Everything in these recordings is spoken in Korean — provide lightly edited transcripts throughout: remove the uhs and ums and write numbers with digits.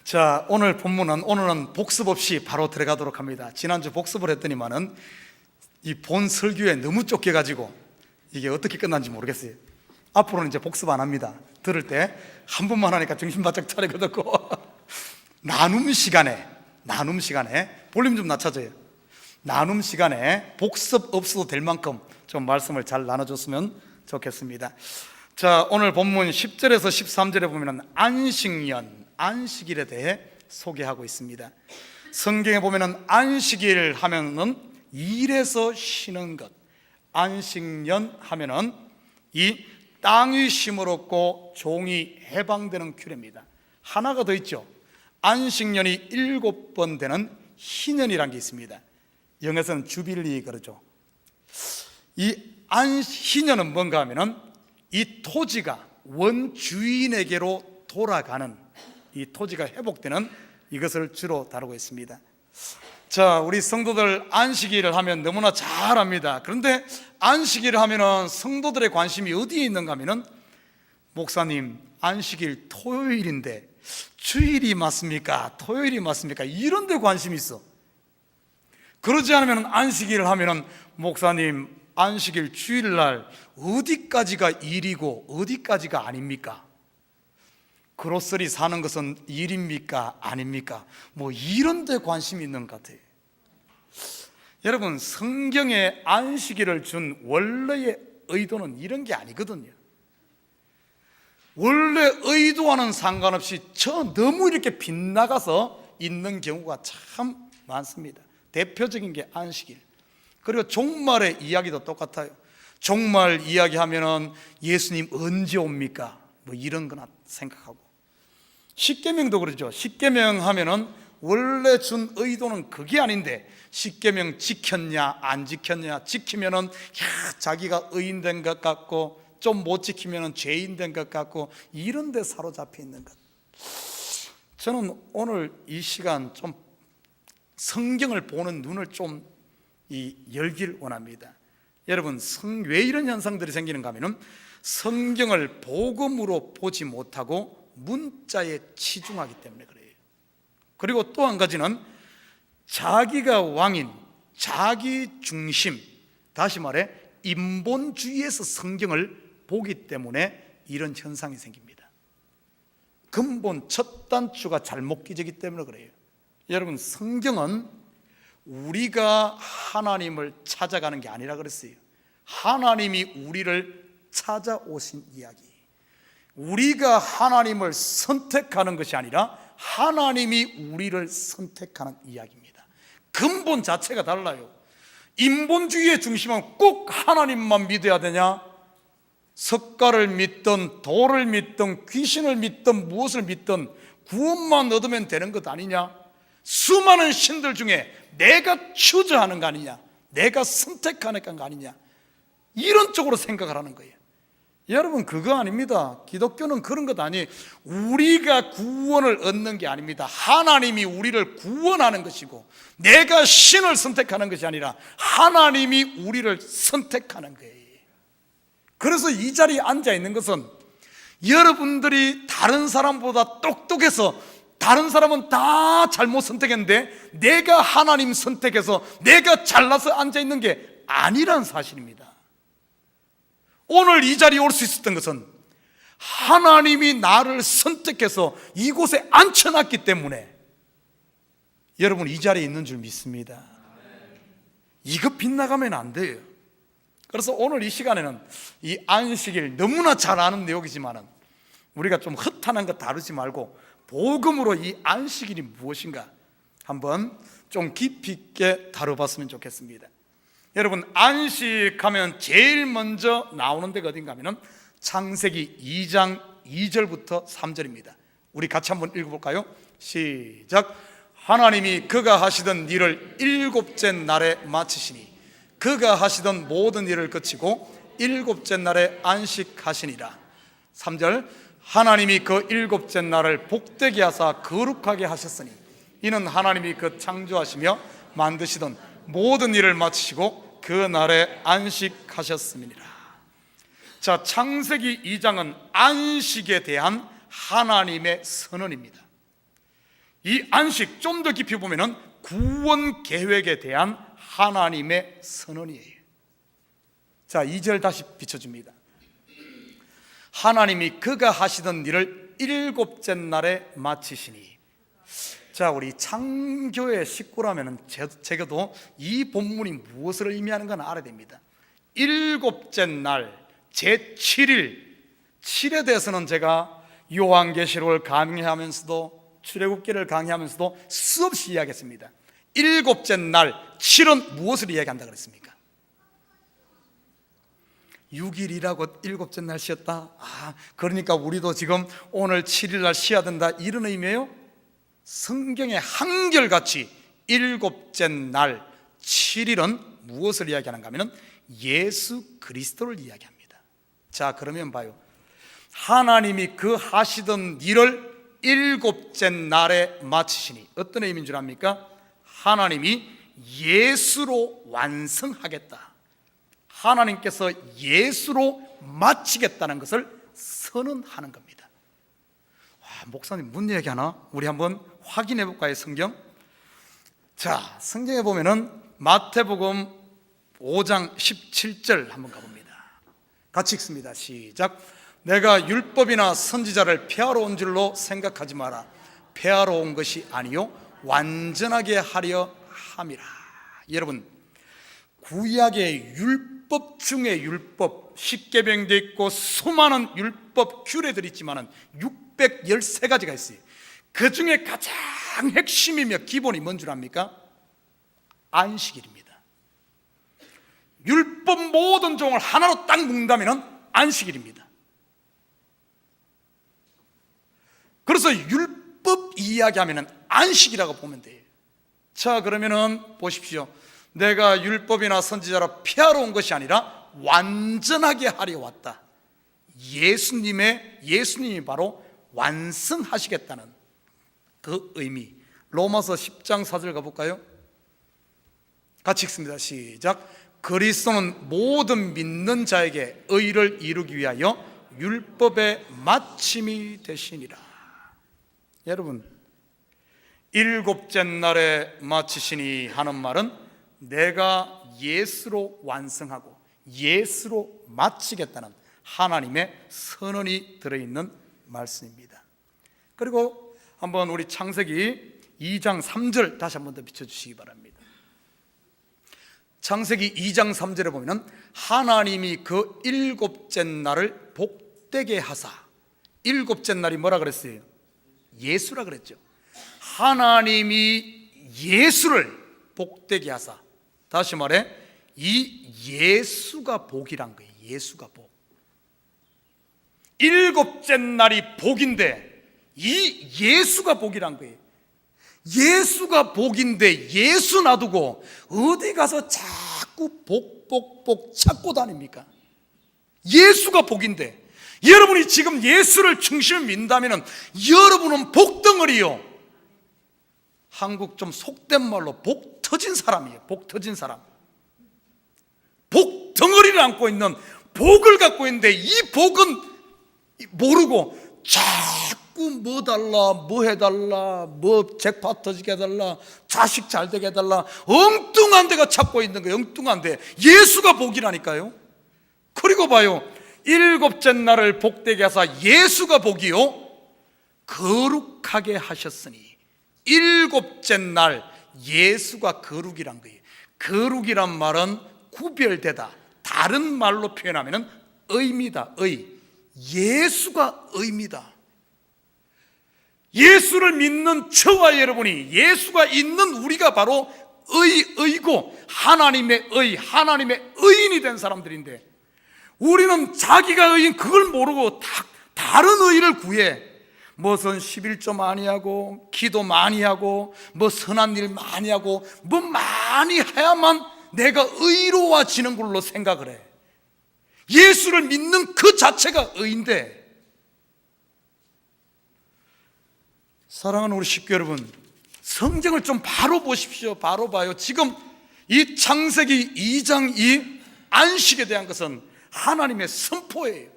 자, 오늘은 복습 없이 바로 들어가도록 합니다. 지난주 복습을 했더니만은 이 본 설교에 너무 쫓겨가지고 이게 어떻게 끝난지 모르겠어요. 앞으로는 이제 복습 안 합니다. 들을 때 한 번만 하니까 정신 바짝 차리고 듣고 나눔 시간에 볼륨 좀 낮춰줘요. 나눔 시간에 복습 없어도 될 만큼 좀 말씀을 잘 나눠줬으면 좋겠습니다. 자, 오늘 본문 10절에서 13절에 보면은 안식일에 대해 소개하고 있습니다. 성경에 보면은 안식일 하면은 일에서 쉬는 것, 안식년 하면은 이 땅이 쉼을 얻고 종이 해방되는 규례입니다. 하나가 더 있죠. 안식년이 7번 되는 희년이라는 게 있습니다. 영어에서는 주빌리 그러죠. 이 희년은 뭔가 하면은 이 토지가 원주인에게로 돌아가는, 이 토지가 회복되는 이것을 주로 다루고 있습니다. 자, 우리 성도들 안식일을 하면 너무나 잘 압니다. 그런데 안식일을 하면은 성도들의 관심이 어디에 있는가 하면은, 목사님 안식일 토요일인데 주일이 맞습니까? 토요일이 맞습니까? 이런 데 관심이 있어. 그러지 않으면 안식일을 하면은, 목사님 안식일 주일날 어디까지가 일이고 어디까지가 아닙니까? 그로서리 사는 것은 일입니까? 아닙니까? 뭐 이런 데 관심이 있는 것 같아요. 여러분, 성경에 안식일을 준 원래의 의도는 이런 게 아니거든요. 원래 의도와는 상관없이 너무 이렇게 빗나가서 있는 경우가 참 많습니다. 대표적인 게 안식일. 그리고 종말의 이야기도 똑같아요. 종말 이야기하면은 예수님 언제 옵니까? 뭐 이런 거나 생각하고, 십계명도 그러죠. 십계명 하면은 원래 준 의도는 그게 아닌데 십계명 지켰냐 안 지켰냐, 지키면은 자기가 의인된 것 같고 좀 못 지키면은 죄인된 것 같고, 이런 데 사로잡혀 있는 것. 저는 오늘 이 시간 좀 성경을 보는 눈을 좀 열길 원합니다. 여러분, 왜 이런 현상들이 생기는가 하면은 성경을 복음으로 보지 못하고 문자에 치중하기 때문에 그래요. 그리고 또 한 가지는 자기가 왕인 자기 중심, 다시 말해 인본주의에서 성경을 보기 때문에 이런 현상이 생깁니다. 근본 첫 단추가 잘못 끼지기 때문에 그래요. 여러분, 성경은 우리가 하나님을 찾아가는 게 아니라 그랬어요. 하나님이 우리를 찾아오신 이야기. 우리가 하나님을 선택하는 것이 아니라 하나님이 우리를 선택하는 이야기입니다. 근본 자체가 달라요. 인본주의의 중심은 꼭 하나님만 믿어야 되냐? 석가를 믿든 돌을 믿든 귀신을 믿든 무엇을 믿든 구원만 얻으면 되는 것 아니냐? 수많은 신들 중에 내가 추저하는 거 아니냐, 내가 선택하는 거 아니냐, 이런 쪽으로 생각을 하는 거예요. 여러분, 그거 아닙니다. 기독교는 그런 것 아니에요. 우리가 구원을 얻는 게 아닙니다. 하나님이 우리를 구원하는 것이고, 내가 신을 선택하는 것이 아니라 하나님이 우리를 선택하는 거예요. 그래서 이 자리에 앉아 있는 것은 여러분들이 다른 사람보다 똑똑해서 다른 사람은 다 잘못 선택했는데 내가 하나님 선택해서 내가 잘나서 앉아있는 게 아니란 사실입니다. 오늘 이 자리에 올 수 있었던 것은 하나님이 나를 선택해서 이곳에 앉혀놨기 때문에 여러분 이 자리에 있는 줄 믿습니다. 이거 빗나가면 안 돼요. 그래서 오늘 이 시간에는 이 안식일, 너무나 잘 아는 내용이지만은 우리가 좀 허탄한 거 다루지 말고 복음으로 이 안식일이 무엇인가 한번 좀 깊이 있게 다뤄봤으면 좋겠습니다. 여러분, 안식하면 제일 먼저 나오는 데가 어딘가 하면은 창세기 2장 2절부터 3절입니다. 우리 같이 한번 읽어볼까요? 시작. 하나님이 그가 하시던 일을 7째 날에 마치시니 그가 하시던 모든 일을 그치고 7째 날에 안식하시니라. 3절. 하나님이 그 7째 날을 복되게 하사 거룩하게 하셨으니 이는 하나님이 그 창조하시며 만드시던 모든 일을 마치시고 그 날에 안식하셨음이니라. 자, 창세기 2장은 안식에 대한 하나님의 선언입니다. 이 안식 좀 더 깊이 보면은 구원 계획에 대한 하나님의 선언이에요. 자, 2절 다시 비춰줍니다. 하나님이 그가 하시던 일을 일곱째 날에 마치시니. 자, 우리 창교의 식구라면 제가도 이 본문이 무엇을 의미하는 건 알아야 됩니다. 일곱째 날 제7일, 7에 대해서는 제가 요한계시록을 강의하면서도 출애굽기를 강의하면서도 수없이 이야기했습니다. 일곱째 날 7은 무엇을 이야기한다 그랬습니까? 6일이라고 일곱째 날 쉬었다? 그러니까 우리도 지금 오늘 7일 날 쉬어야 된다, 이런 의미예요? 성경에 한결같이 일곱째 날 7일은 무엇을 이야기하는가 하면 예수 그리스도를 이야기합니다. 자, 그러면 봐요. 하나님이 그 하시던 일을 일곱째 날에 마치시니 어떤 의미인 줄 압니까? 하나님이 예수로 완성하겠다, 하나님께서 예수로 마치겠다는 것을 선언하는 겁니다. 목사님 뭔 얘기하나? 우리 한번 확인해 볼까요? 성경. 자, 성경에 보면은 마태복음 5장 17절 한번 가봅니다. 같이 읽습니다. 시작. 내가 율법이나 선지자를 폐하러 온 줄로 생각하지 마라. 폐하러 온 것이 아니요 완전하게 하려 함이라. 여러분, 구약의 율법 중에 율법, 십계명도 있고 수많은 율법 규례들이 있지만 613가지가 있어요. 그 중에 가장 핵심이며 기본이 뭔 줄 압니까? 안식일입니다. 율법 모든 종을 하나로 딱 묶는다면 안식일입니다. 그래서 율법 이야기하면 안식이라고 보면 돼요. 자, 그러면은 보십시오. 내가 율법이나 선지자라 폐하러 온 것이 아니라 완전하게 하려 왔다. 예수님이 바로 완성하시겠다는 그 의미. 로마서 10장 4절 가볼까요? 같이 읽습니다. 시작. 그리스도는 모든 믿는 자에게 의를 이루기 위하여 율법의 마침이 되시니라. 여러분, 일곱째 날에 마치시니 하는 말은 내가 예수로 완성하고 예수로 마치겠다는 하나님의 선언이 들어있는 말씀입니다. 그리고 한번 우리 창세기 2장 3절 다시 한번 더 비춰주시기 바랍니다. 창세기 2장 3절에 보면 하나님이 그 일곱째 날을 복되게 하사. 일곱째 날이 뭐라 그랬어요? 예수라 그랬죠. 하나님이 예수를 복되게 하사. 다시 말해 이 예수가 복이란 거예요. 예수가 복. 일곱째 날이 복인데 이 예수가 복이란 거예요. 예수가 복인데 예수 놔두고 어디 가서 자꾸 복 찾고 다닙니까? 예수가 복인데 여러분이 지금 예수를 중심을 믿는다면 여러분은 복덩어리요. 한국 좀 속된 말로 복 터진 사람이에요. 복 터진 사람. 복덩어리를 안고 있는 복을 갖고 있는데 이 복은 모르고 자꾸 뭐 달라, 뭐 해달라, 뭐 잭팟 터지게 해달라, 자식 잘 되게 해달라, 엉뚱한 데가 찾고 있는 거예요. 엉뚱한 데. 예수가 복이라니까요. 그리고 봐요, 일곱째 날을 복되게 하사 예수가 복이요 거룩하게 하셨으니. 일곱째 날 예수가 거룩이란 거예요. 거룩이란 말은 구별되다, 다른 말로 표현하면 의미다. 예수가 의미다. 예수를 믿는 저와 여러분이, 예수가 있는 우리가 바로 의고 하나님의 하나님의 의인이 된 사람들인데, 우리는 자기가 의인 그걸 모르고 다른 의를 구해. 무슨 11조 많이 하고 기도 많이 하고 뭐 선한 일 많이 하고 뭐 많이 해야만 내가 의로워지는 걸로 생각을 해. 예수를 믿는 그 자체가 의인데, 사랑하는 우리 식구 여러분, 성경을 좀 바로 보십시오. 바로 봐요. 지금 이 창세기 2장 2 안식에 대한 것은 하나님의 선포예요.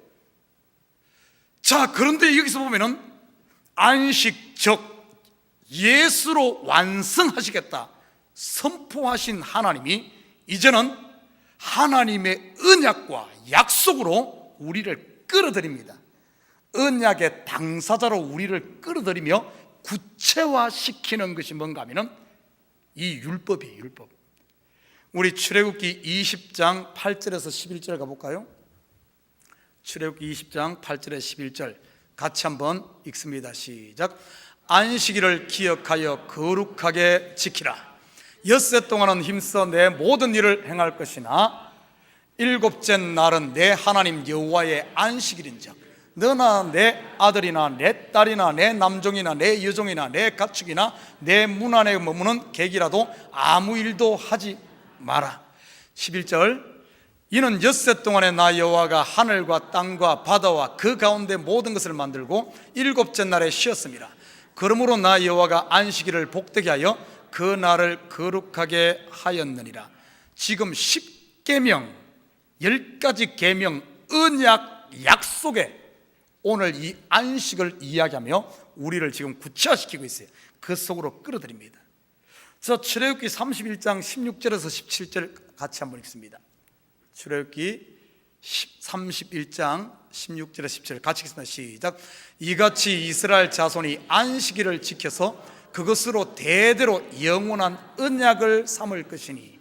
자, 그런데 여기서 보면은 안식적 예수로 완성하시겠다 선포하신 하나님이 이제는 하나님의 언약과 약속으로 우리를 끌어들입니다. 언약의 당사자로 우리를 끌어들이며 구체화시키는 것이 뭔가 하면은 이 율법이에요. 율법. 우리 출애굽기 20장 8절에서 11절 가볼까요? 출애굽기 20장 8절에 11절 같이 한번 읽습니다. 시작. 안식일을 기억하여 거룩하게 지키라. 엿새 동안은 힘써 내 모든 일을 행할 것이나 일곱째 날은 내 하나님 여호와의 안식일인즉 너나 내 아들이나 내 딸이나 내 남종이나 내 여종이나 내 가축이나 내 문 안에 머무는 객이라도 아무 일도 하지 마라. 11절. 이는 엿새 동안에 나 여호와가 하늘과 땅과 바다와 그 가운데 모든 것을 만들고 일곱째 날에 쉬었습니다. 그러므로 나 여호와가 안식일을 복되게 하여 그 날을 거룩하게 하였느니라. 지금 10계명 10가지 계명 언약 약속에 오늘 이 안식을 이야기하며 우리를 지금 구체화시키고 있어요. 그 속으로 끌어들입니다. 저 출애굽기 31장 16절에서 17절 같이 한번 읽습니다. 출애굽기 31장 16절에서 17절 같이 읽습니다. 시작. 이같이 이스라엘 자손이 안식일을 지켜서 그것으로 대대로 영원한 언약을 삼을 것이니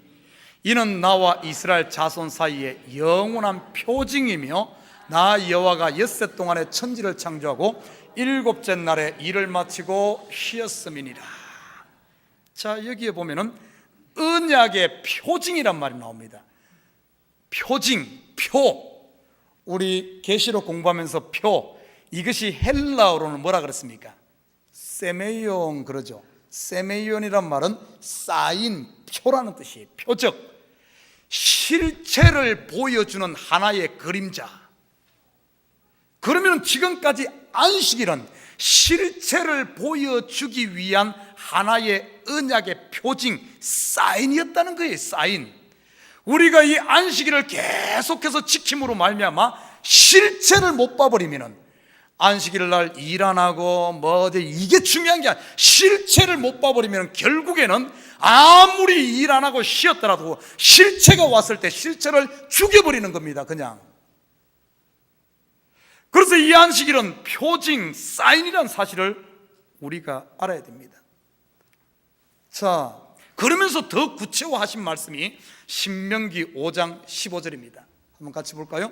이는 나와 이스라엘 자손 사이에 영원한 표징이며 나 여호와가 엿새 동안에 천지를 창조하고 일곱째 날에 일을 마치고 쉬었음이니라. 자, 여기에 보면은 언약의 표징이란 말이 나옵니다. 표징, 표. 우리 계시록 공부하면서 표, 이것이 헬라어로는 뭐라 그랬습니까? 세메이온 그러죠. 세메이온이란 말은 사인, 표라는 뜻이에요. 표적, 실체를 보여주는 하나의 그림자. 그러면 지금까지 안식일은 실체를 보여주기 위한 하나의 언약의 표징, 사인이었다는 거예요. 사인. 우리가 이 안식일을 계속해서 지킴으로 말미암아 실체를 못 봐버리면은 안식일 날 일 안 하고 이게 중요한 게 아니라 실체를 못 봐버리면 결국에는 아무리 일 안 하고 쉬었더라도 실체가 왔을 때 실체를 죽여버리는 겁니다. 그냥. 그래서 이 안식일은 표징, 사인이라는 사실을 우리가 알아야 됩니다. 자, 그러면서 더 구체화하신 말씀이 신명기 5장 15절입니다. 한번 같이 볼까요?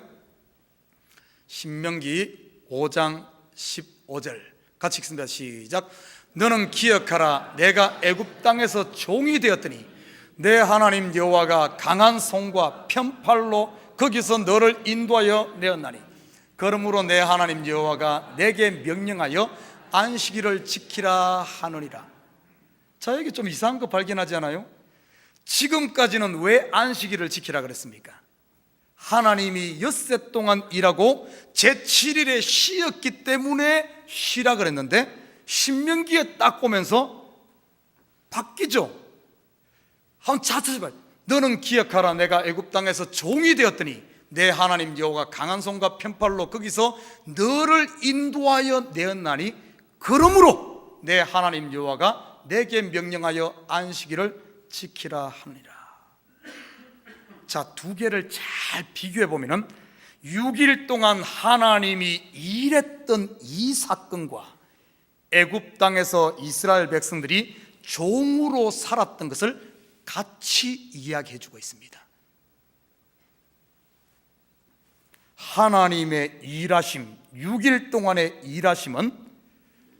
신명기 5장 15절 같이 읽습니다. 시작. 너는 기억하라. 내가 애굽 땅에서 종이 되었더니 내 하나님 여호와가 강한 손과 편팔로 거기서 너를 인도하여 내었나니 그러므로 내 하나님 여호와가 내게 명령하여 안식일을 지키라 하느니라. 자, 여기 좀 이상한 거 발견하지 않아요? 지금까지는 왜 안식일을 지키라 그랬습니까? 하나님이 엿새 동안 일하고 제7일에 쉬었기 때문에 쉬라 그랬는데 신명기에 딱 보면서 바뀌죠. 한번 찾아봐요. 너는 기억하라. 내가 애굽 땅에서 종이 되었더니 내 하나님 여호와가 강한 손과 편팔로 거기서 너를 인도하여 내었나니 그러므로 내 하나님 여호와가 내게 명령하여 안식일을 지키라 하느니라. 자, 두 개를 잘 비교해 보면은 6일 동안 하나님이 일했던 이 사건과 애굽 땅에서 이스라엘 백성들이 종으로 살았던 것을 같이 이야기해 주고 있습니다. 하나님의 일하심, 6일 동안의 일하심은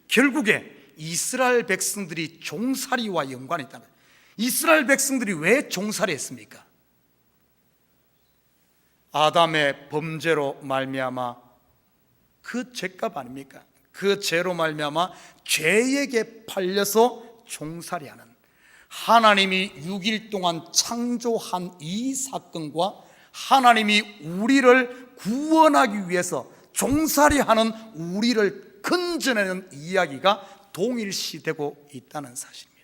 결국에 이스라엘 백성들이 종살이와 연관이 있다는 거예요. 이스라엘 백성들이 왜 종살이 했습니까? 아담의 범죄로 말미암아 그 죄값 아닙니까? 그 죄로 말미암아 죄에게 팔려서 종살이하는 하나님이 6일 동안 창조한 이 사건과 하나님이 우리를 구원하기 위해서 종살이하는 우리를 건져내는 이야기가 동일시되고 있다는 사실입니다.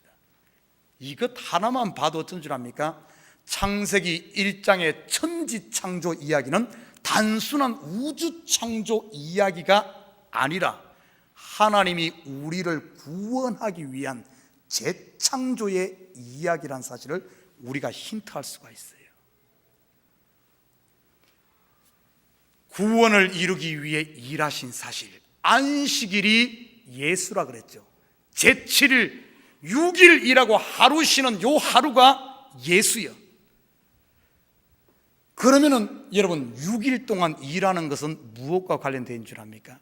이것 하나만 봐도 어떤 줄 압니까? 창세기 1장의 천지 창조 이야기는 단순한 우주 창조 이야기가 아니라 하나님이 우리를 구원하기 위한 재창조의 이야기란 사실을 우리가 힌트할 수가 있어요. 구원을 이루기 위해 일하신 사실, 안식일이 예수라 그랬죠. 제7일 6일이라고 하루 쉬는 요 하루가 예수요. 그러면은 여러분 6일 동안 일하는 것은 무엇과 관련된 줄 압니까?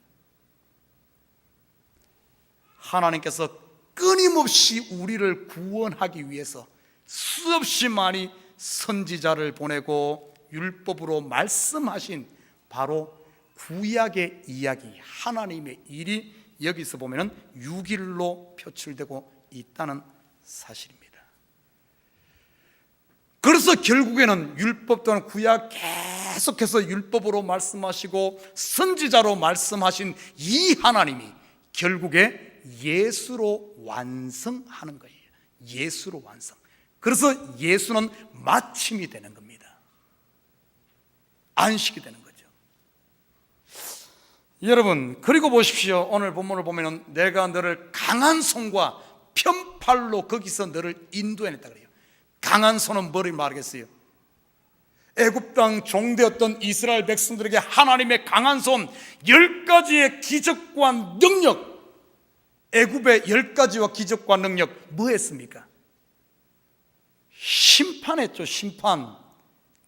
하나님께서 끊임없이 우리를 구원하기 위해서 수없이 많이 선지자를 보내고 율법으로 말씀하신 바로 구약의 이야기, 하나님의 일이 여기서 보면은 6일로 표출되고 있다는 사실입니다. 그래서 결국에는 율법 또는 구약 계속해서 율법으로 말씀하시고 선지자로 말씀하신 이 하나님이 결국에 예수로 완성하는 거예요. 예수로 완성. 그래서 예수는 마침이 되는 겁니다. 안식이 되는 거죠. 여러분, 그리고 보십시오. 오늘 본문을 보면은 내가 너를 강한 손과 편팔로 거기서 너를 인도해냈다 그래요. 강한 손은 뭐를 말하겠어요? 애굽 땅 종되었던 이스라엘 백성들에게 하나님의 강한 손 10가지의 기적과 능력, 애굽의 10가지와 기적과 능력 뭐 했습니까? 심판했죠. 심판.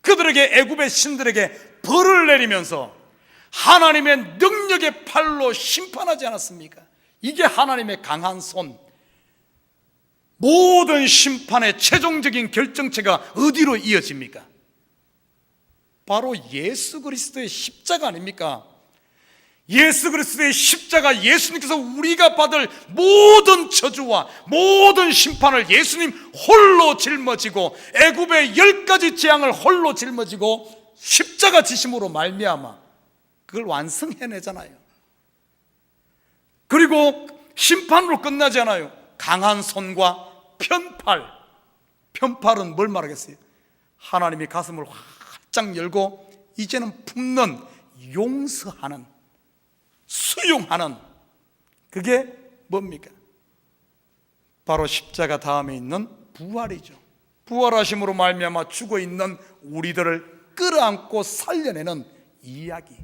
그들에게, 애굽의 신들에게 벌을 내리면서 하나님의 능력의 팔로 심판하지 않았습니까? 이게 하나님의 강한 손. 모든 심판의 최종적인 결정체가 어디로 이어집니까? 바로 예수 그리스도의 십자가 아닙니까? 예수 그리스도의 십자가, 예수님께서 우리가 받을 모든 저주와 모든 심판을 예수님 홀로 짊어지고 애굽의 10가지 재앙을 홀로 짊어지고 십자가 지심으로 말미암아 그걸 완성해내잖아요. 그리고 심판으로 끝나지 않아요. 강한 손과 편팔. 편팔은 뭘 말하겠어요? 하나님이 가슴을 활짝 열고 이제는 품는, 용서하는, 수용하는, 그게 뭡니까? 바로 십자가 다음에 있는 부활이죠. 부활하심으로 말미암아 죽어있는 우리들을 끌어안고 살려내는 이야기.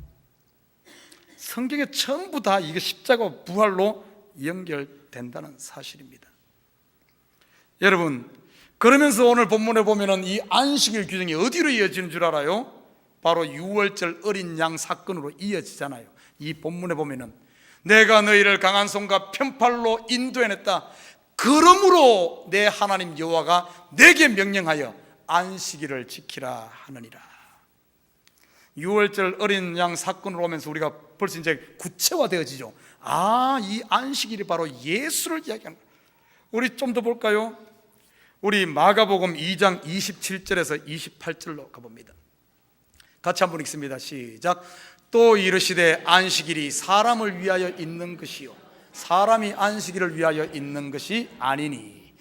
성경에 전부 다 이게 십자가 부활로 연결된다는 사실입니다. 여러분, 그러면서 오늘 본문에 보면은 이 안식일 규정이 어디로 이어지는 줄 알아요? 바로 유월절 어린 양 사건으로 이어지잖아요. 이 본문에 보면은 내가 너희를 강한 손과 편팔로 인도해냈다. 그러므로 내 하나님 여호와가 내게 명령하여 안식일을 지키라 하느니라. 유월절 어린 양 사건으로 오면서 우리가 벌써 이제 구체화되어지죠. 아, 이 안식일이 바로 예수를 이야기하는 거예요. 우리 좀 더 볼까요? 우리 마가복음 2장 27절에서 28절로 가봅니다. 같이 한번 읽습니다. 시작. 또 이르시되 안식일이 사람을 위하여 있는 것이요 사람이 안식일을 위하여 있는 것이 아니니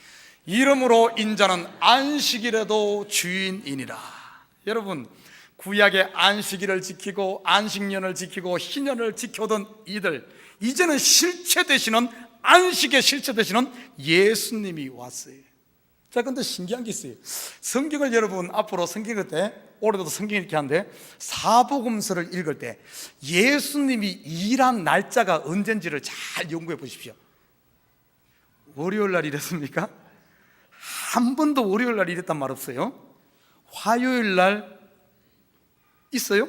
이러므로 인자는 안식일에도 주인이니라. 여러분, 구약의 안식일을 지키고 안식년을 지키고 희년을 지켜오던 이들, 이제는 실체 되시는, 안식의 실체 되시는 예수님이 왔어요. 자, 근데 신기한 게 있어요. 성경을 여러분 앞으로 성경 읽을 때, 올해도 성경 이렇게 하는데 사복음서를 읽을 때 예수님이 일한 날짜가 언젠지를 잘 연구해 보십시오. 월요일 날 일했습니까? 한 번도 월요일 날 일했단 말 없어요. 화요일 날 있어요?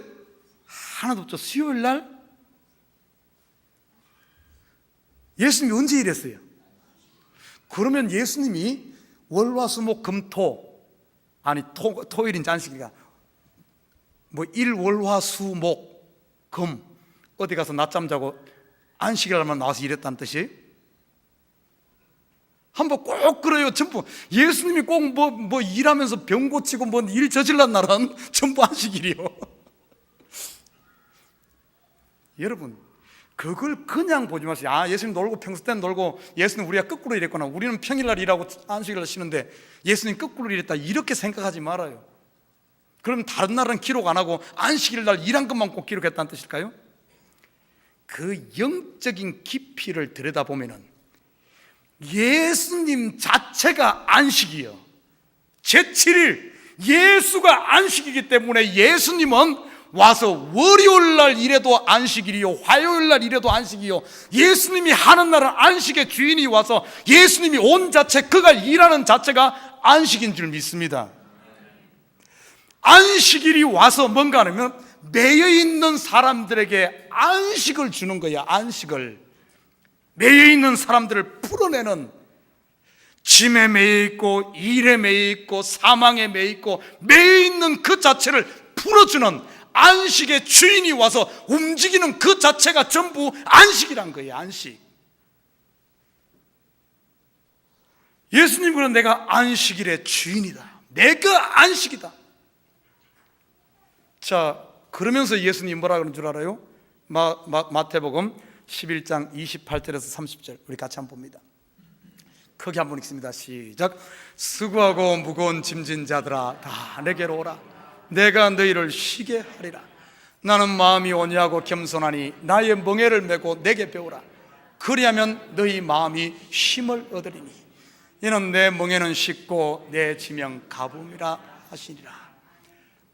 하나도 없죠. 수요일 날? 예수님이 언제 일했어요? 그러면 예수님이 월화수목금토, 아니 토일인지 안식일이가 뭐 일월화수목금 어디 가서 낮잠 자고 안식일날만 나와서 일했다는 뜻이? 한번 꼭 그래요. 전부 예수님이 꼭 뭐 일하면서 병 고치고 뭐 일 저질난 날은 전부 안식일이요. 여러분, 그걸 그냥 보지 마세요. 아, 예수님 놀고 평소 때는 놀고 예수님 우리가 거꾸로 일했구나. 우리는 평일날 일하고 안식일날 쉬는데 예수님 거꾸로 일했다, 이렇게 생각하지 말아요. 그럼 다른 날은 기록 안 하고 안식일날 일한 것만 꼭 기록했다는 뜻일까요? 그 영적인 깊이를 들여다보면은 예수님 자체가 안식이요, 제7일 예수가 안식이기 때문에 예수님은 와서 월요일날 일해도 안식일이요, 화요일날 일해도 안식이요, 예수님이 하는 날은 안식의 주인이 와서 예수님이 온 자체, 그가 일하는 자체가 안식인 줄 믿습니다. 안식일이 와서 뭔가 하면 매여있는 사람들에게 안식을 주는 거야. 안식을, 매여있는 사람들을 풀어내는, 짐에 매여있고 일에 매여있고 사망에 매여있고 매여있는 그 자체를 풀어주는 안식의 주인이 와서 움직이는 그 자체가 전부 안식이란 거예요. 안식. 예수님은 내가 안식일의 주인이다, 내가 안식이다. 자, 그러면서 예수님 뭐라 그러는 줄 알아요? 마태복음 11장 28절에서 30절 우리 같이 한번 봅니다. 크게 한번 읽습니다. 시작. 수고하고 무거운 짐진 자들아 다 내게로 오라, 내가 너희를 쉬게 하리라. 나는 마음이 온유하고 겸손하니 나의 멍에를 메고 내게 배우라. 그리하면 너희 마음이 쉼을 얻으리니 이는 내 멍에는 쉽고 내 지명 가부미라 하시니라.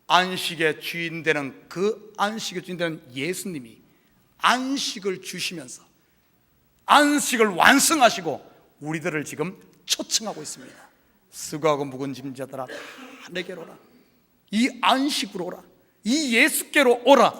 안식의 주인 되는, 그 안식의 주인 되는 예수님이 안식을 주시면서 안식을 완성하시고 우리들을 지금 초청하고 있습니다. 수고하고 무거운 짐진 자들아 다 내게로 오라. 이 안식으로 오라. 이 예수께로 오라.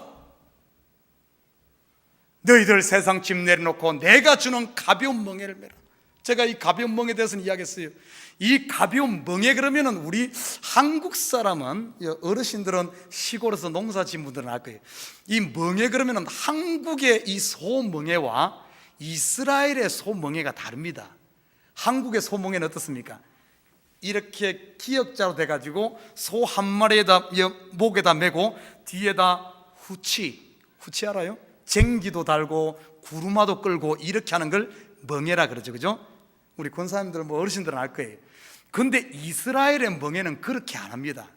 너희들 세상 짐 내려놓고 내가 주는 가벼운 멍에를 메라. 제가 이 가벼운 멍에 대해서는 이야기했어요. 이 가벼운 멍에, 그러면은 우리 한국 사람은, 어르신들은 시골에서 농사 지은 분들은 알 거예요. 이 멍에 그러면은 한국의 이 소멍에와 이스라엘의 소멍에가 다릅니다. 한국의 소멍에는 어떻습니까? 이렇게 기역자로 돼가지고 소 한 마리에다 목에다 메고 뒤에다 후치 알아요? 쟁기도 달고 구루마도 끌고 이렇게 하는 걸 멍에라 그러죠, 그죠? 우리 권사님들, 어르신들은 알 거예요. 근데 이스라엘의 멍에는 그렇게 안 합니다.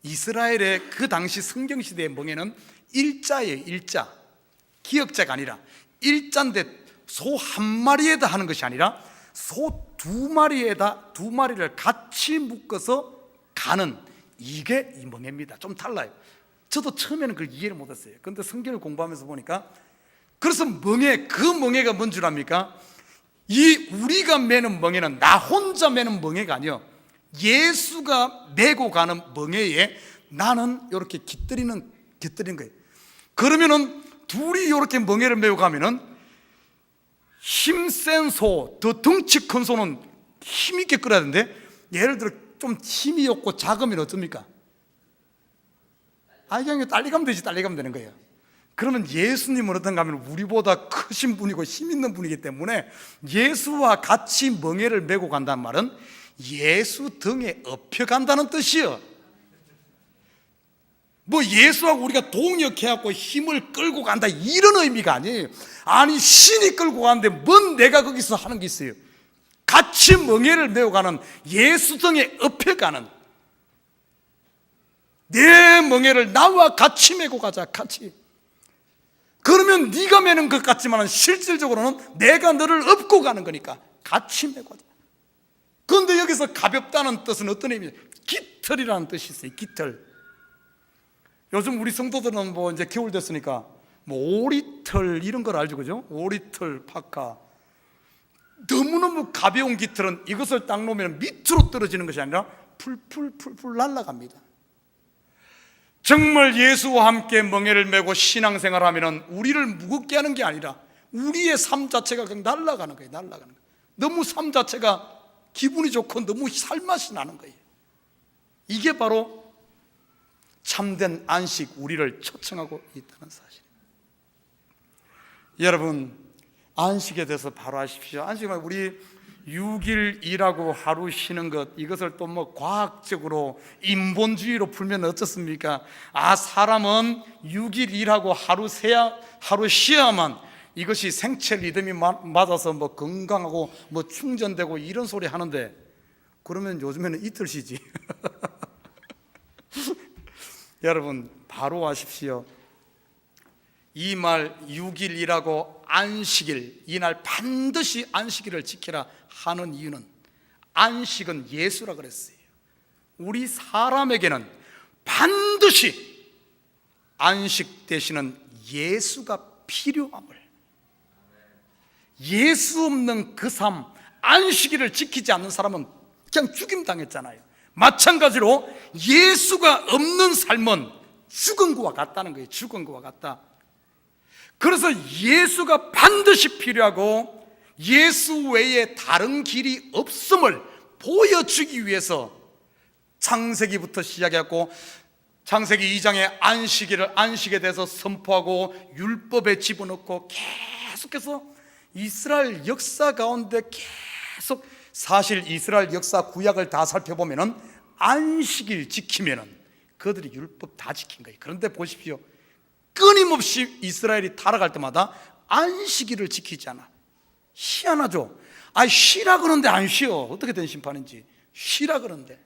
이스라엘의 그 당시 성경시대의 멍에는 일자예요. 일자, 기역자가 아니라 일자인데 소 한 마리에다 하는 것이 아니라 소 두 마리를 같이 묶어서 가는, 이게 이 멍에입니다. 좀 달라요. 저도 처음에는 그걸 이해를 못했어요. 그런데 성경을 공부하면서 보니까, 그래서 그 멍에가 뭔 줄 압니까? 이 우리가 매는 멍에는 나 혼자 매는 멍에가 아니요, 예수가 메고 가는 멍에에 나는 이렇게 깃들이는 거예요. 그러면은 둘이 이렇게 멍에를 메고 가면은 힘센 소, 더 덩치 큰 소는 힘있게 끌어야 되는데, 예를 들어 좀 힘이 없고 작으면 어떻습니까? 그냥 딸리 가면 되지, 딸리 가면 되는 거예요. 그러면 예수님은 어떤가 하면 우리보다 크신 분이고 힘 있는 분이기 때문에 예수와 같이 멍에를 메고 간다는 말은 예수 등에 업혀간다는 뜻이요. 예수하고 우리가 동역해갖고 힘을 끌고 간다 이런 의미가 아니에요. 아니, 신이 끌고 가는데 뭔 내가 거기서 하는 게 있어요. 같이 멍에를 메고 가는, 예수 등에 업혀가는, 내 멍에를 나와 같이 메고 가자, 같이. 그러면 네가 매는 것 같지만 실질적으로는 내가 너를 업고 가는 거니까 같이 메고 가자. 그런데 여기서 가볍다는 뜻은 어떤 의미예요? 깃털이라는 뜻이 있어요. 깃털. 요즘 우리 성도들은 이제 겨울 됐으니까 오리털 이런 걸 알죠, 그죠? 오리털 파카. 너무너무 가벼운 깃털은 이것을 딱 놓으면 밑으로 떨어지는 것이 아니라 풀풀 날아갑니다. 정말 예수와 함께 멍에를 메고 신앙생활을 하면 우리를 무겁게 하는 게 아니라 우리의 삶 자체가 그냥 날아가는 거예요. 날아가는 거예요. 너무 삶 자체가 기분이 좋고 너무 살맛이 나는 거예요. 이게 바로 참된 안식, 우리를 초청하고 있다는 사실입니다. 여러분, 안식에 대해서 바로 아십시오. 안식은 우리 6일 일하고 하루 쉬는 것, 이것을 또 과학적으로 인본주의로 풀면 어떻습니까? 사람은 6일 일하고 하루 쉬어야만 이것이 생체 리듬이 맞아서 건강하고 충전되고 이런 소리 하는데, 그러면 요즘에는 이틀 쉬지. 여러분, 바로 아십시오. 이말 6일이라고 안식일, 이날 반드시 안식일을 지키라 하는 이유는 안식은 예수라 그랬어요. 우리 사람에게는 반드시 안식 되시는 예수가 필요함을, 예수 없는 그 삶, 안식일을 지키지 않는 사람은 그냥 죽임당했잖아요. 마찬가지로 예수가 없는 삶은 죽은 것과 같다는 거예요. 죽은 것과 같다. 그래서 예수가 반드시 필요하고 예수 외에 다른 길이 없음을 보여주기 위해서 창세기부터 시작했고, 창세기 2장에 안식에 대해서 선포하고 율법에 집어넣고 계속해서 이스라엘 역사 가운데 계속, 사실 이스라엘 역사 구약을 다 살펴보면은 안식일 지키면은 그들이 율법 다 지킨 거예요. 그런데 보십시오, 끊임없이 이스라엘이 타락할 때마다 안식일을 지키지 않아. 희한하죠? 쉬라 그러는데 안 쉬어. 어떻게 된 심판인지. 쉬라 그러는데.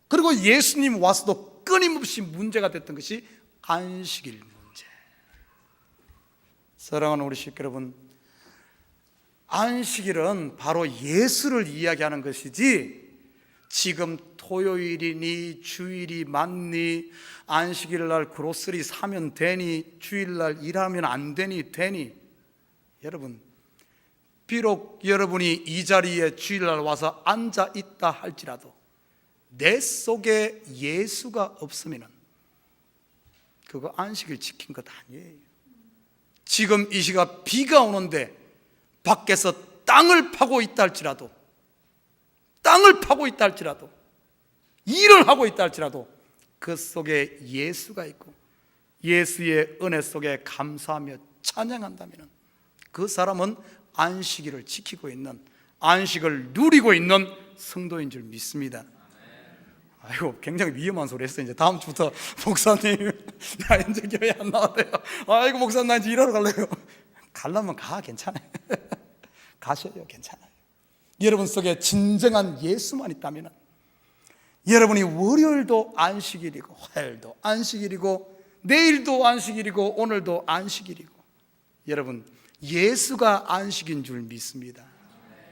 그리고 예수님 와서도 끊임없이 문제가 됐던 것이 안식일 문제. 사랑하는 우리 식구 여러분, 안식일은 바로 예수를 이야기하는 것이지, 지금 토요일이니 주일이 맞니, 안식일날 그로서리 사면 되니, 주일날 일하면 안 되니 되니. 여러분, 비록 여러분이 이 자리에 주일날 와서 앉아 있다 할지라도 내 속에 예수가 없으면 그거 안식일 지킨 것 아니에요. 지금 이 시각 비가 오는데 밖에서 땅을 파고 있다 할지라도, 일을 하고 있다 할지라도 그 속에 예수가 있고 예수의 은혜 속에 감사하며 찬양한다면 그 사람은 안식일을 지키고 있는, 안식을 누리고 있는 성도인 줄 믿습니다. 아이고, 굉장히 위험한 소리 했어요. 이제 다음 주부터 목사님 나 이제 교회 안 나와도요. 아이고 목사님 나 이제 일하러 갈래요. 가려면 가, 괜찮아요. 가셔요, 괜찮아요. 여러분 속에 진정한 예수만 있다면 여러분이 월요일도 안식일이고 화요일도 안식일이고 내일도 안식일이고 오늘도 안식일이고, 여러분 예수가 안식인 줄 믿습니다.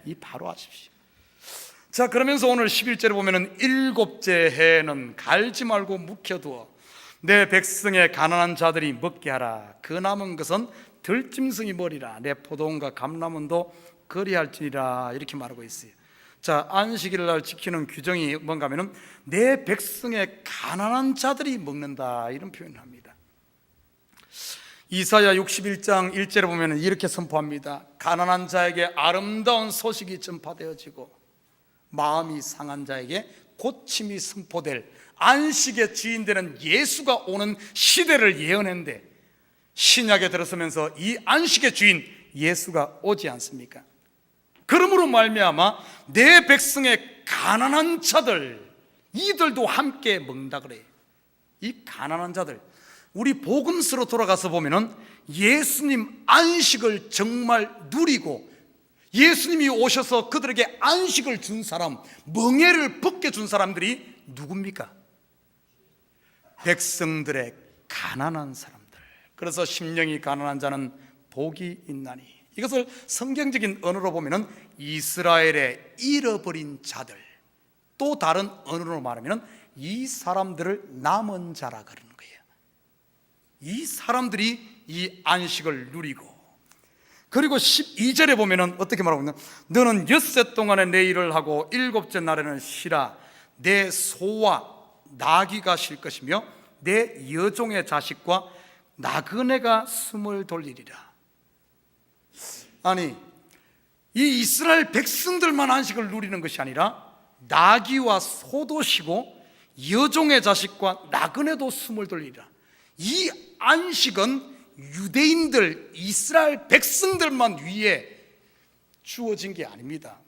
이 바로 하십시오. 자, 그러면서 오늘 11절에 보면은 일곱째 해에는 갈지 말고 묵혀두어 내 백성의 가난한 자들이 먹게 하라. 그 남은 것은 들짐승이 먹으리라. 내 포도원과 감람원도 거리할지니라. 이렇게 말하고 있어요. 자, 안식일을 날 지키는 규정이 뭔가 하면은 내 백성의 가난한 자들이 먹는다, 이런 표현을 합니다. 이사야 61장 1절에 보면 이렇게 선포합니다. 가난한 자에게 아름다운 소식이 전파되어지고 마음이 상한 자에게 고침이 선포될 안식의 주인 되는 예수가 오는 시대를 예언했는데, 신약에 들어서면서 이 안식의 주인 예수가 오지 않습니까? 그러므로 말미암아 내 백성의 가난한 자들, 이들도 함께 먹는다 그래요. 이 가난한 자들, 우리 복음서로 돌아가서 보면은 예수님 안식을 정말 누리고 예수님이 오셔서 그들에게 안식을 준 사람, 멍에를 벗겨준 사람들이 누굽니까? 백성들의 가난한 사람들. 그래서 심령이 가난한 자는 복이 있나니, 이것을 성경적인 언어로 보면은 이스라엘의 잃어버린 자들, 또 다른 언어로 말하면 이 사람들을 남은 자라 그러는 거예요. 이 사람들이 이 안식을 누리고, 그리고 12절에 보면은 어떻게 말하고 있냐? 너는 엿새 동안에 내 일을 하고 일곱째 날에는 쉬라. 내 소와 나귀가 쉴 것이며 내 여종의 자식과 나그네가 숨을 돌리리라. 아니, 이 이스라엘 백성들만 안식을 누리는 것이 아니라 나귀와 소도 쉬고 여종의 자식과 나그네도 숨을 돌리리라. 이 안식은 유대인들, 이스라엘 백성들만 위해 주어진 게 아닙니다.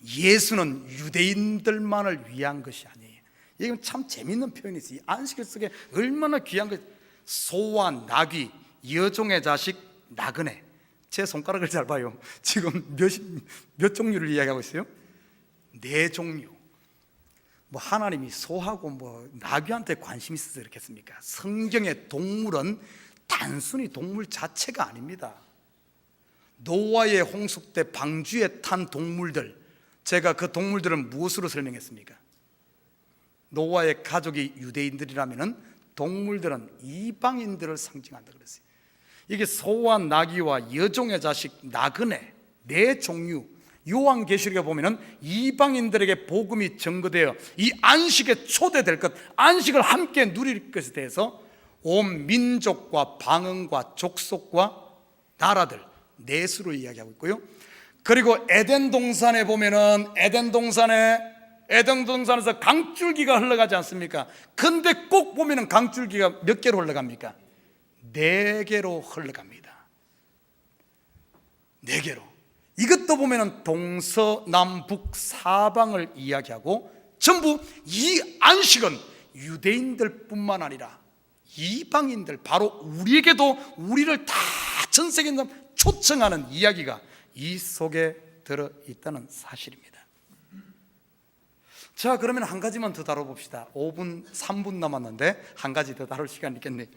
예수는 유대인들만을 위한 것이 아니에요. 이건 참 재밌는 표현이지. 이 안식일 속에 얼마나 귀한 것. 소와 나귀, 여종의 자식, 나그네. 제 손가락을 잘 봐요. 지금 몇 종류를 이야기하고 있어요? 4종류. 뭐 하나님이 소하고 뭐 나귀한테 관심 있어서 이렇겠습니까? 성경의 동물은 단순히 동물 자체가 아닙니다. 노아의 홍수 때 방주에 탄 동물들, 제가 그 동물들을 무엇으로 설명했습니까? 노아의 가족이 유대인들이라면 동물들은 이방인들을 상징한다 그랬어요. 이게 소와 나귀와 여종의 자식 나그네 네 종류, 요한계시록에 보면은 이방인들에게 복음이 전거되어 이 안식에 초대될 것, 안식을 함께 누릴 것에 대해서 온 민족과 방언과 족속과 나라들 내수로 이야기하고 있고요. 그리고 에덴 동산에 보면은 에덴 동산에서 강줄기가 흘러가지 않습니까? 근데 꼭 보면은 강줄기가 몇 개로 흘러갑니까? 4개로 흘러갑니다. 4개로. 이것도 보면은 동서남북 사방을 이야기하고 전부 이 안식은 유대인들 뿐만 아니라 이방인들, 바로 우리에게도 우리를 다 전 세계에 초청하는 이야기가 이 속에 들어있다는 사실입니다. 자, 그러면 한 가지만 더 다뤄봅시다. 3분 남았는데 한 가지 더 다룰 시간이 있겠네.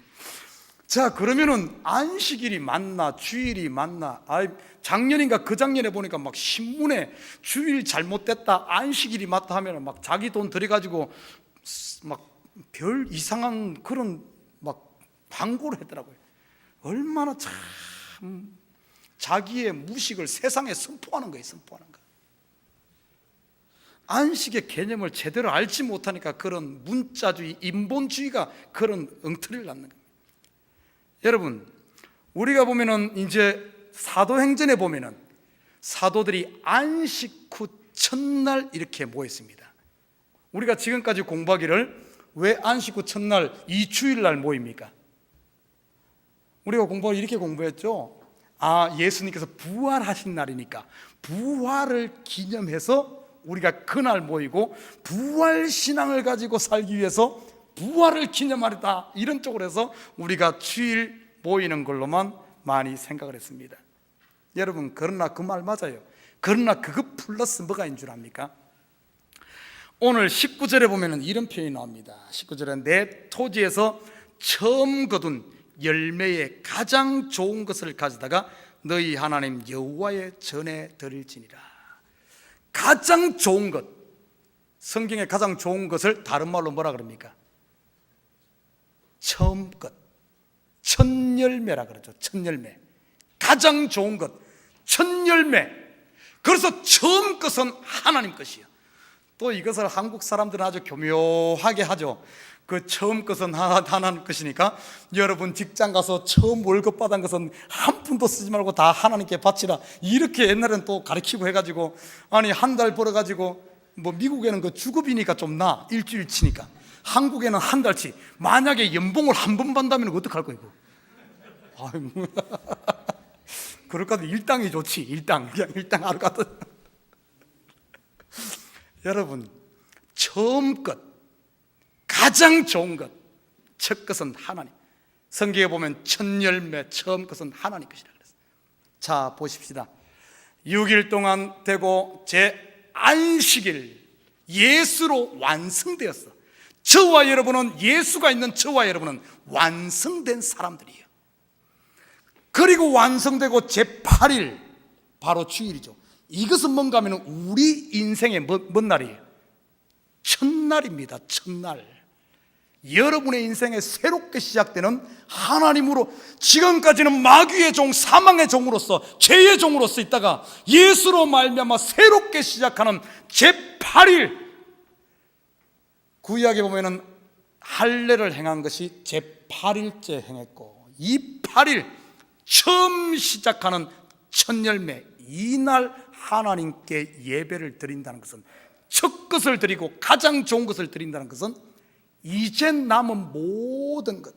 자, 그러면은 안식일이 맞나 주일이 맞나? 작년인가 그 작년에 보니까 막 신문에 주일 잘못됐다, 안식일이 맞다 하면 막 자기 돈 들여가지고 막 별 이상한 그런 막 광고를 했더라고요. 얼마나 참 자기의 무식을 세상에 선포하는 거예요. 선포하는 거. 안식의 개념을 제대로 알지 못하니까 그런 문자주의, 인본주의가 그런 엉터리를 낳는 겁니다. 여러분, 우리가 보면은 이제 사도행전에 보면은 사도들이 안식 후 첫날 이렇게 모였습니다. 우리가 지금까지 공부하기를 왜 안식 후 첫날 이 주일날 모입니까? 우리가 공부를 이렇게 공부했죠. 예수님께서 부활하신 날이니까 부활을 기념해서 우리가 그날 모이고 부활 신앙을 가지고 살기 위해서 부활을 기념하다, 이런 쪽으로 해서 우리가 주일 모이는 걸로만 많이 생각을 했습니다. 여러분, 그러나 그 말 맞아요. 그러나 그거 플러스 뭐가 있는 줄 압니까? 오늘 19절에 보면 이런 표현이 나옵니다. 19절에 내 토지에서 처음 거둔 열매의 가장 좋은 것을 가져다가 너희 하나님 여호와의 전에 드릴지니라. 가장 좋은 것, 성경의 가장 좋은 것을 다른 말로 뭐라 그럽니까? 처음 것, 첫 열매라 그러죠. 첫 열매, 가장 좋은 것, 첫 열매. 그래서 처음 것은 하나님 것이요. 또 이것을 한국 사람들은 아주 교묘하게 하죠. 그 처음 것은 하나님 것이니까 여러분 직장 가서 처음 월급 받은 것은 한 푼도 쓰지 말고 다 하나님께 바치라, 이렇게 옛날엔 또 가르치고 해가지고, 아니 한 달 벌어가지고, 뭐 미국에는 그 주급이니까 좀 나, 일주일 치니까. 한국에는 한 달치. 만약에 연봉을 한 번 받는다면 어떡할 거야 이거? 그럴 것 같아. 일당이 좋지. 일당, 그냥 일당 하루 같은. 여러분, 처음 것, 가장 좋은 것, 첫 것은 하나님. 성경에 보면 첫 열매, 처음 것은 하나님 것이라 그랬어요. 자, 보십시다. 6일 동안 되고 제 안식일 예수로 완성되었어. 저와 여러분은, 예수가 있는 저와 여러분은 완성된 사람들이에요. 그리고 완성되고 제8일 바로 주일이죠. 이것은 뭔가 하면 우리 인생의 뭔 날이에요? 첫날입니다. 첫날. 여러분의 인생에 새롭게 시작되는, 하나님으로 지금까지는 마귀의 종, 사망의 종으로서, 죄의 종으로서 있다가 예수로 말미암아 새롭게 시작하는 제8일. 구약에 보면은 할례를 행한 것이 제8일째 행했고, 이 8일 처음 시작하는 첫 열매, 이날 하나님께 예배를 드린다는 것은, 첫 것을 드리고 가장 좋은 것을 드린다는 것은 이제 남은 모든 것.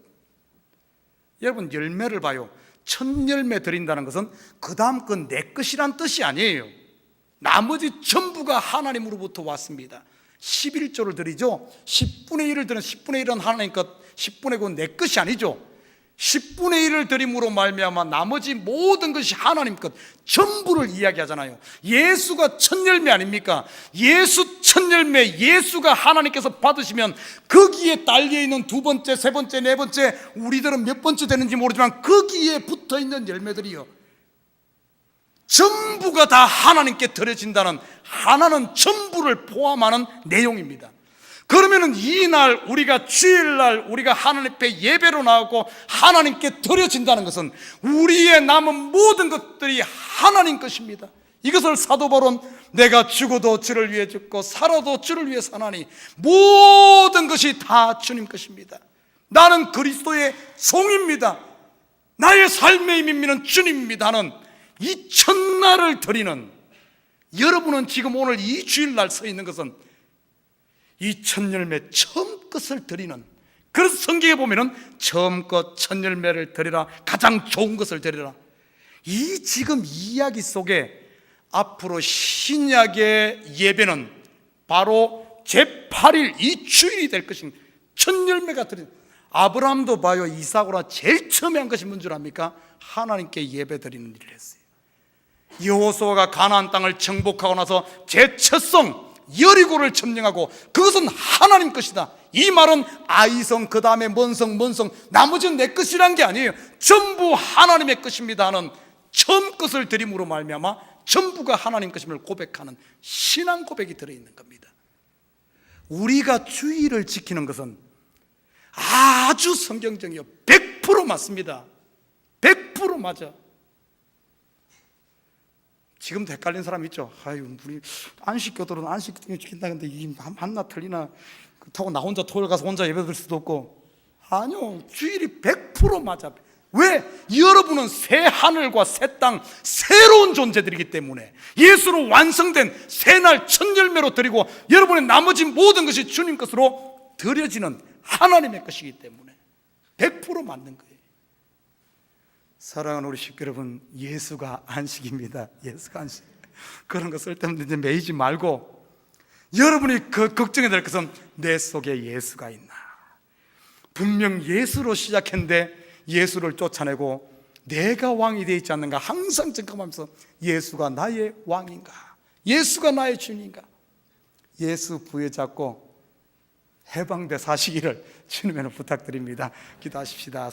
여러분, 열매를 봐요. 첫 열매 드린다는 것은 그 다음 건 내 것이란 뜻이 아니에요. 나머지 전부가 하나님으로부터 왔습니다. 11조를 드리죠. 10분의 1을 드는 10분의 1은 하나님 것, 10분의 9는 내 것이 아니죠. 10분의 1을 드림으로 말미암아 나머지 모든 것이 하나님 것 전부를 이야기하잖아요. 예수가 첫 열매 아닙니까? 예수 첫 열매, 예수가 하나님께서 받으시면 거기에 딸려있는 두 번째, 세 번째, 네 번째, 우리들은 몇 번째 되는지 모르지만 거기에 붙어있는 열매들이요, 전부가 다 하나님께 드려진다는, 하나는 전부를 포함하는 내용입니다. 그러면은 이날 우리가 주일날 우리가 하나님 앞에 예배로 나오고 하나님께 드려진다는 것은 우리의 남은 모든 것들이 하나님 것입니다. 이것을 사도 바울은 내가 죽어도 주를 위해 죽고 살아도 주를 위해 사나니 모든 것이 다 주님 것입니다. 나는 그리스도의 종입니다. 나의 삶의 의미는 주님입니다는 이 첫날을 드리는, 여러분은 지금 오늘 이 주일날 서 있는 것은 이 첫 열매 처음 것을 드리는, 그래서 성경에 보면은 처음 것 첫 열매를 드리라, 가장 좋은 것을 드리라. 이 지금 이야기 속에 앞으로 신약의 예배는 바로 제8일 이 주일이 될 것입니다. 첫 열매가 드린, 아브라함도 봐요, 이삭으로 제일 처음에 한 것이 뭔 줄 압니까? 하나님께 예배 드리는 일을 했어요. 여호수아가 가나안 땅을 정복하고 나서 제첫성 여리고를 점령하고 그것은 하나님 것이다. 이 말은 아이성, 그 다음에 먼성, 나머지는 내 것이란 게 아니에요. 전부 하나님의 것입니다 하는 처음 것을 드림으로 말미암아 전부가 하나님 것임을 고백하는 신앙 고백이 들어있는 겁니다. 우리가 주의를 지키는 것은 아주 성경적이요, 100% 맞습니다. 100% 맞아. 지금도 헷갈린 사람 있죠. 아유, 우리 안식교도는 안식 지킨다 근데 이게 맞나 틀리나, 그렇다고 나 혼자 토요일 가서 혼자 예배 드릴 수도 없고. 아니요, 주일이 100% 맞아. 왜? 여러분은 새 하늘과 새 땅, 새로운 존재들이기 때문에, 예수로 완성된 새날 첫 열매로 드리고 여러분의 나머지 모든 것이 주님 것으로 드려지는 하나님의 것이기 때문에 100% 맞는 거예요. 사랑하는 우리 식구 여러분, 예수가 안식입니다. 예수가 안식. 그런 거 쓸데없는 이제 매이지 말고, 여러분이 걱정이 될 것은 내 속에 예수가 있나. 분명 예수로 시작했는데 예수를 쫓아내고 내가 왕이 되어 있지 않는가 항상 점검하면서, 예수가 나의 왕인가, 예수가 나의 주인인가, 예수 부여잡고 해방돼 사시기를 주님에는 부탁드립니다. 기도하십시다.